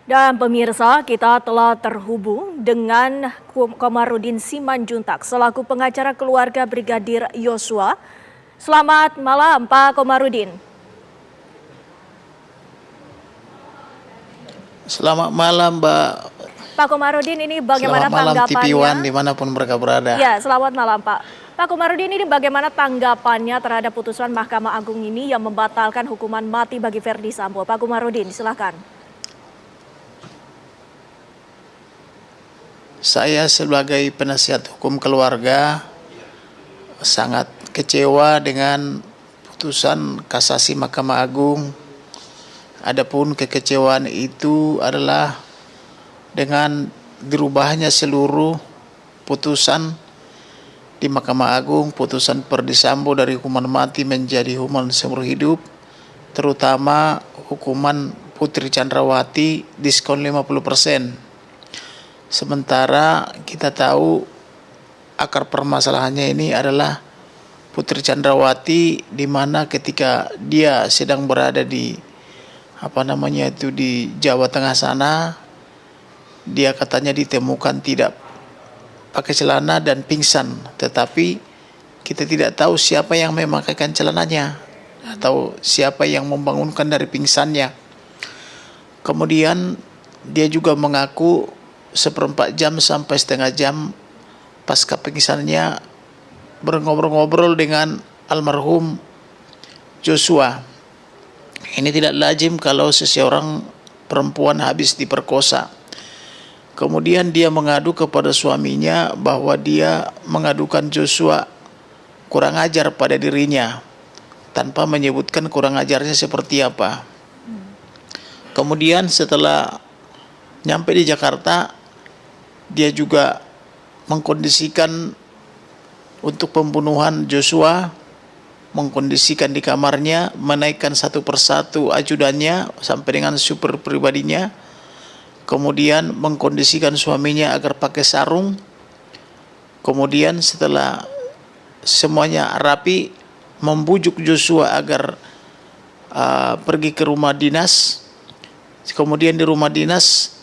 Dan pemirsa, kita telah terhubung dengan Komarudin Simanjuntak selaku pengacara keluarga Brigadir Yosua. Selamat malam Pak Komarudin. Selamat malam Mbak. Pak Komarudin, ini bagaimana Selamat malam tanggapannya? TV One dimanapun mereka berada. Ya, selamat malam Pak. Pak Komarudin, ini bagaimana tanggapannya terhadap putusan Mahkamah Agung ini yang membatalkan hukuman mati bagi Verdi Sambo? Pak Komarudin, silakan. Saya sebagai penasihat hukum keluarga sangat kecewa dengan putusan kasasi Mahkamah Agung. Adapun kekecewaan itu adalah dengan dirubahnya seluruh putusan di Mahkamah Agung, putusan Verdi Sambo dari hukuman mati menjadi hukuman seumur hidup, terutama hukuman Putri Chandrawati diskon 50%. Sementara kita tahu akar permasalahannya ini adalah Putri Chandrawati, di mana ketika dia sedang berada di di Jawa Tengah sana, dia katanya ditemukan tidak pakai celana dan pingsan, tetapi kita tidak tahu siapa yang memakaikan celananya atau siapa yang membangunkan dari pingsannya. Kemudian dia juga mengaku seperempat jam sampai setengah jam pasca pingsannya berngobrol-ngobrol dengan almarhum Joshua. Ini tidak lazim kalau seseorang perempuan habis diperkosa. Kemudian dia mengadu kepada suaminya bahwa dia mengadukan Joshua kurang ajar pada dirinya, tanpa menyebutkan kurang ajarnya seperti apa. Kemudian setelah nyampe di Jakarta, dia juga mengkondisikan untuk pembunuhan Joshua, mengkondisikan di kamarnya, menaikkan satu persatu ajudannya sampai dengan super pribadinya, kemudian mengkondisikan suaminya agar pakai sarung. Kemudian setelah semuanya rapi, membujuk Joshua agar pergi ke rumah dinas. Kemudian di rumah dinas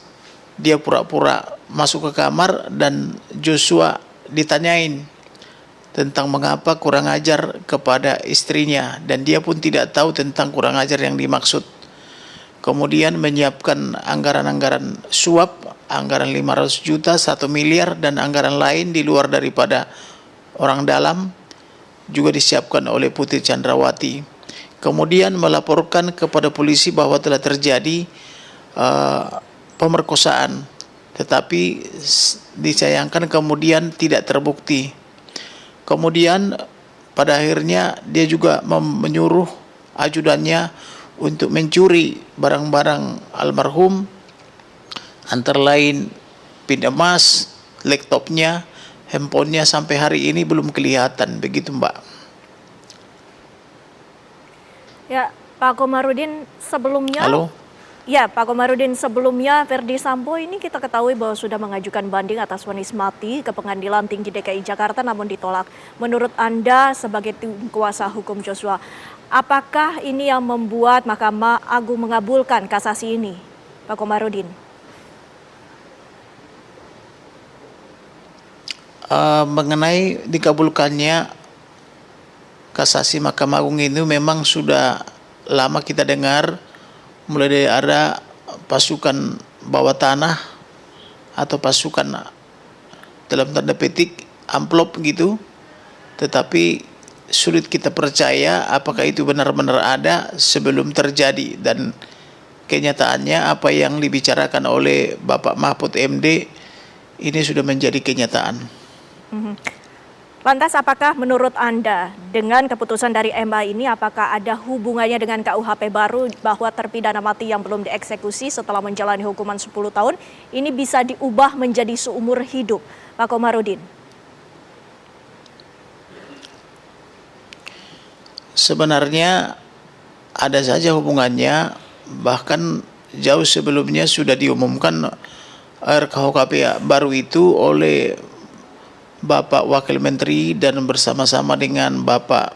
dia pura-pura masuk ke kamar dan Joshua ditanyain tentang mengapa kurang ajar kepada istrinya, dan dia pun tidak tahu tentang kurang ajar yang dimaksud. Kemudian menyiapkan anggaran-anggaran suap, anggaran 500 juta, 1 miliar, dan anggaran lain di luar daripada orang dalam juga disiapkan oleh Putri Chandrawati. Kemudian melaporkan kepada polisi bahwa telah terjadi pemerkosaan, tetapi disayangkan kemudian tidak terbukti. Kemudian pada akhirnya dia juga menyuruh ajudannya untuk mencuri barang-barang almarhum, antara lain pin emas, laptopnya, handphonenya, sampai hari ini belum kelihatan. Begitu Mbak. Ya, Pak Komarudin, sebelumnya. Halo? Ya, Pak Komarudin, sebelumnya Verdi Sambo ini kita ketahui bahwa sudah mengajukan banding atas vonis mati ke Pengadilan Tinggi DKI Jakarta namun ditolak. Menurut Anda sebagai tim kuasa hukum Joshua, apakah ini yang membuat Mahkamah Agung mengabulkan kasasi ini, Pak Komarudin? Mengenai dikabulkannya kasasi Mahkamah Agung ini memang sudah lama kita dengar, mulai dari ada pasukan bawah tanah atau pasukan dalam tanda petik amplop gitu, tetapi sulit kita percaya apakah itu benar-benar ada sebelum terjadi, dan kenyataannya apa yang dibicarakan oleh Bapak Mahfud MD ini sudah menjadi kenyataan. Lantas apakah menurut Anda dengan keputusan dari MA ini apakah ada hubungannya dengan KUHP baru bahwa terpidana mati yang belum dieksekusi setelah menjalani hukuman 10 tahun ini bisa diubah menjadi seumur hidup, Pak Komarudin? Sebenarnya ada saja hubungannya, bahkan jauh sebelumnya sudah diumumkan RKUHP baru itu oleh Bapak Wakil Menteri dan bersama-sama dengan Bapak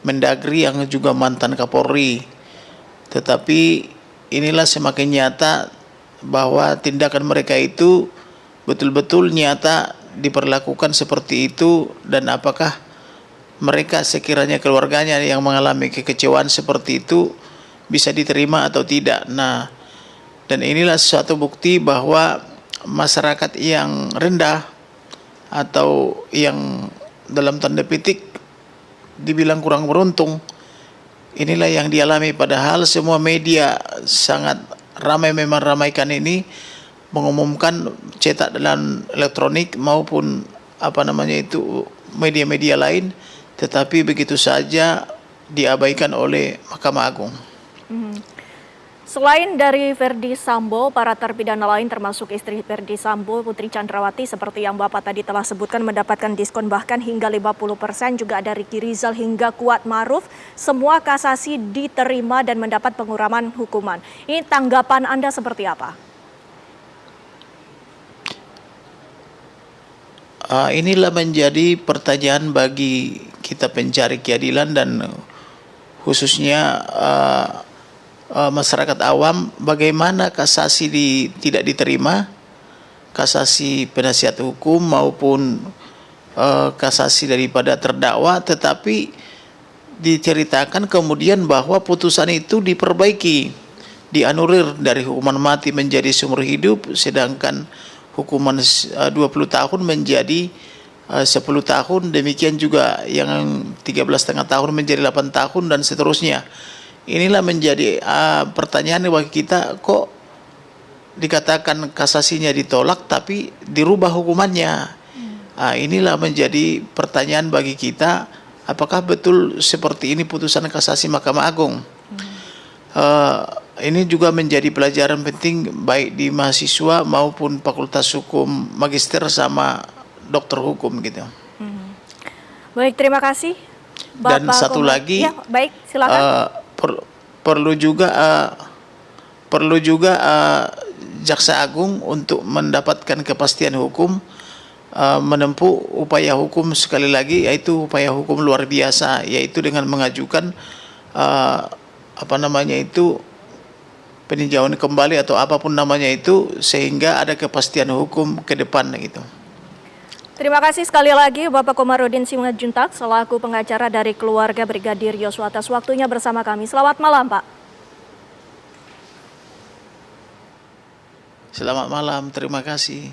Mendagri yang juga mantan Kapolri. Tetapi inilah semakin nyata bahwa tindakan mereka itu betul-betul nyata diperlakukan seperti itu, dan apakah mereka sekiranya keluarganya yang mengalami kekecewaan seperti itu bisa diterima atau tidak. Nah, dan inilah suatu bukti bahwa masyarakat yang rendah atau yang dalam tanda petik dibilang kurang beruntung, inilah yang dialami, padahal semua media sangat ramai meramaikan ini, mengumumkan cetak dan elektronik maupun media-media lain, tetapi begitu saja diabaikan oleh Mahkamah Agung. Selain dari Verdi Sambo, para terpidana lain termasuk istri Verdi Sambo, Putri Chandrawati, seperti yang Bapak tadi telah sebutkan, mendapatkan diskon bahkan hingga 50%, juga ada Ricky Rizal hingga Kuat Maruf. Semua kasasi diterima dan mendapat pengurangan hukuman. Ini tanggapan Anda seperti apa? Inilah menjadi pertanyaan bagi kita pencari keadilan dan khususnya masyarakat awam, bagaimana kasasi tidak diterima, kasasi penasihat hukum maupun kasasi daripada terdakwa, tetapi diceritakan kemudian bahwa putusan itu diperbaiki, dianulir dari hukuman mati menjadi seumur hidup, sedangkan hukuman 20 tahun menjadi 10 tahun, demikian juga yang 13,5 tahun menjadi 8 tahun dan seterusnya. Inilah menjadi pertanyaan bagi kita, kok dikatakan kasasinya ditolak tapi dirubah hukumannya. Inilah menjadi pertanyaan bagi kita, apakah betul seperti ini putusan kasasi Mahkamah Agung? Ini juga menjadi pelajaran penting baik di mahasiswa maupun Fakultas Hukum Magister sama dokter hukum gitu. Baik, terima kasih, Bapak. Dan satu lagi, ya, baik, silakan. Perlu juga Jaksa Agung untuk mendapatkan kepastian hukum, menempuh upaya hukum, sekali lagi yaitu upaya hukum luar biasa, yaitu dengan mengajukan peninjauan kembali atau apapun namanya itu, sehingga ada kepastian hukum ke depan gitu. Terima kasih sekali lagi Bapak Komarudin Simanjuntak selaku pengacara dari keluarga Brigadir Yosua atas waktunya bersama kami. Selamat malam, Pak. Selamat malam, terima kasih.